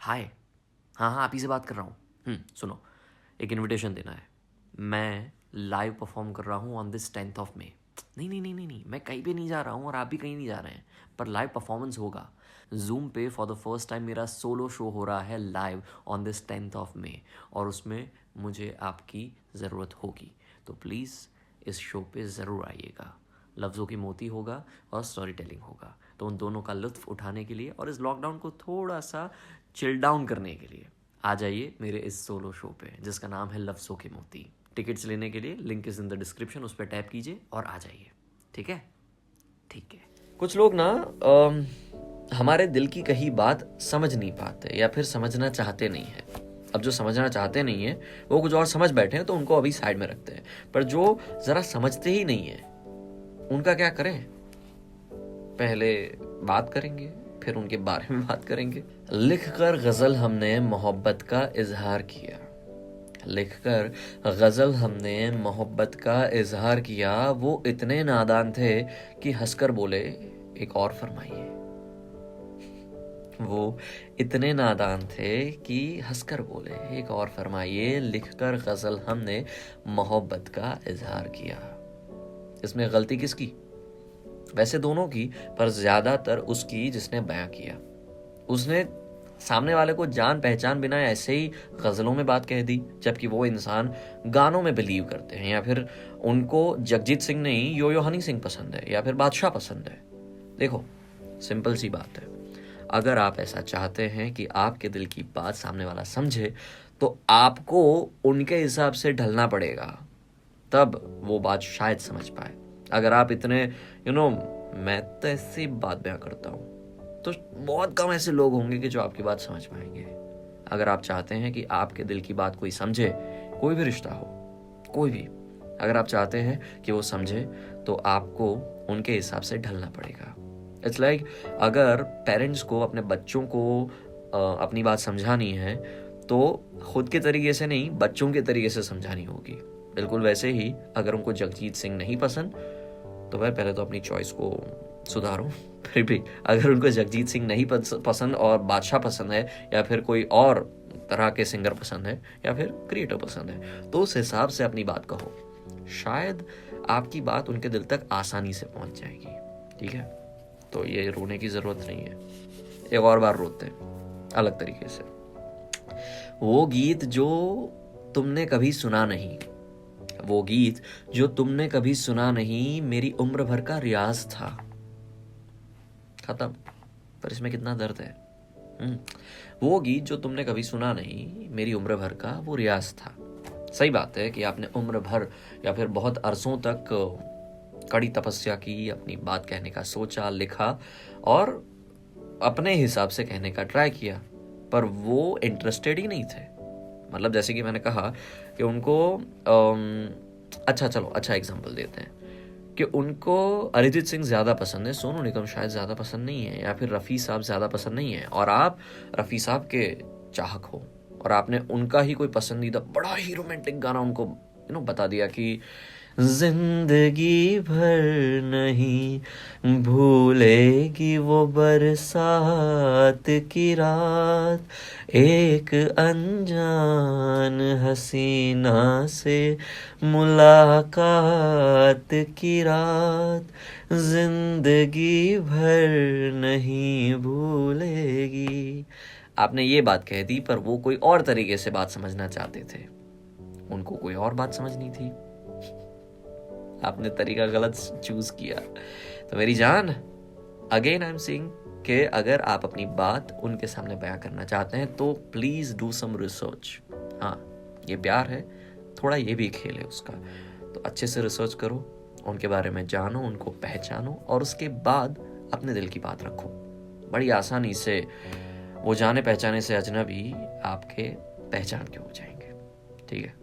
हाय, हाँ हाँ, आप ही से बात कर रहा हूँ। सुनो, एक इनविटेशन देना है। मैं लाइव परफॉर्म कर रहा हूँ on this 10th of May. नहीं नहीं नहीं नहीं नहीं, मैं कहीं पे नहीं जा रहा हूँ और आप भी कहीं नहीं जा रहे हैं, पर लाइव परफॉर्मेंस होगा जूम पे। फॉर द फर्स्ट टाइम मेरा सोलो शो हो रहा है live on this 10th of May, और उसमें मुझे आपकी ज़रूरत होगी। तो प्लीज़ इस शो पे ज़रूर आइएगा। लफ्ज़ों की मोती होगा और स्टोरी टेलिंग होगा, तो उन दोनों का लुत्फ़ उठाने के लिए और इस लॉकडाउन को थोड़ा सा चिल डाउन करने के लिए आ जाइए मेरे इस सोलो शो पे, जिसका नाम है लफ्ज़ों के मोती। टिकट्स लेने के लिए link is in the description, उस पर टैप कीजिए और आ जाइए। ठीक है? ठीक है। कुछ लोग ना हमारे दिल की कही बात समझ नहीं पाते या फिर समझना चाहते नहीं है। अब जो समझना चाहते नहीं है वो कुछ और समझ बैठे हैं, तो उनको अभी साइड में रखते हैं। पर जो ज़रा समझते ही नहीं है उनका क्या करें? पहले बात करेंगे, फिर उनके बारे में बात करेंगे। लिखकर गज़ल हमने मोहब्बत का इजहार किया, लिखकर गज़ल हमने मोहब्बत का इजहार किया। वो इतने नादान थे कि हंसकर बोले एक और फरमाइए। वो इतने नादान थे कि हंसकर बोले एक और फरमाइए। लिखकर गज़ल हमने मोहब्बत का इजहार किया। इसमें गलती किसकी? वैसे दोनों की, पर ज़्यादातर उसकी जिसने बयां किया। उसने सामने वाले को जान पहचान बिना ऐसे ही गज़लों में बात कह दी, जबकि वो इंसान गानों में बिलीव करते हैं, या फिर उनको जगजीत सिंह नहीं यो हनी सिंह पसंद है, या फिर बादशाह पसंद है। देखो, सिंपल सी बात है, अगर आप ऐसा चाहते हैं कि आपके दिल की बात सामने वाला समझे, तो आपको उनके हिसाब से ढलना पड़ेगा, तब वो बात शायद समझ पाए। अगर आप इतने मैं तो ऐसी बात बयां करता हूँ, तो बहुत कम ऐसे लोग होंगे कि जो आपकी बात समझ पाएंगे। अगर आप चाहते हैं कि आपके दिल की बात कोई समझे, कोई भी रिश्ता हो, कोई भी, अगर आप चाहते हैं कि वो समझे, तो आपको उनके हिसाब से ढलना पड़ेगा। इट्स लाइक अगर पेरेंट्स को अपने बच्चों को अपनी बात समझानी है, तो खुद के तरीके से नहीं, बच्चों के तरीके से समझानी होगी। बिल्कुल वैसे ही अगर उनको जगजीत सिंह नहीं पसंद, तो वह पहले तो अपनी चॉइस को सुधारो। फिर भी अगर उनको जगजीत सिंह नहीं पसंद और बादशाह पसंद है, या फिर कोई और तरह के सिंगर पसंद है, या फिर क्रिएटर पसंद है, तो उस हिसाब से अपनी बात कहो। शायद आपकी बात उनके दिल तक आसानी से पहुंच जाएगी। ठीक है? तो ये रोने की जरूरत नहीं है। एक और बार रोते हैं अलग तरीके से। वो गीत जो तुमने कभी सुना नहीं, वो गीत जो तुमने कभी सुना नहीं, मेरी उम्र भर का रियाज था। खत्म। पर इसमें कितना दर्द है। वो गीत जो तुमने कभी सुना नहीं, मेरी उम्र भर का वो रियाज था। सही बात है कि आपने उम्र भर या फिर बहुत अरसों तक कड़ी तपस्या की, अपनी बात कहने का सोचा, लिखा और अपने हिसाब से कहने का ट्राई किया, पर वो इंटरेस्टेड ही नहीं थे। मतलब जैसे कि मैंने कहा कि उनको अच्छा एग्जांपल देते हैं कि उनको अरिजीत सिंह ज़्यादा पसंद है, सोनू निगम शायद ज़्यादा पसंद नहीं है, या फिर रफ़ी साहब ज़्यादा पसंद नहीं है, और आप रफ़ी साहब के चाहक हो, और आपने उनका ही कोई पसंदीदा बड़ा ही रोमांटिक गाना उनको बता दिया कि जिंदगी भर नहीं भूलेगी वो बरसात की रात, एक अनजान हसीना से मुलाकात की रात, जिंदगी भर नहीं भूलेगी। आपने ये बात कह दी, पर वो कोई और तरीके से बात समझना चाहते थे, उनको कोई और बात समझनी थी। आपने तरीका गलत चूज किया। तो मेरी जान, अगेन आई एम सेइंग कि अगर आप अपनी बात उनके सामने बयां करना चाहते हैं, तो प्लीज डू सम रिसर्च। हाँ, ये प्यार है, थोड़ा ये भी खेल है उसका, तो अच्छे से रिसर्च करो, उनके बारे में जानो, उनको पहचानो, और उसके बाद अपने दिल की बात रखो। बड़ी आसानी से वो जाने पहचाने से अजनबी आपके पहचान के हो जाएंगे। ठीक है?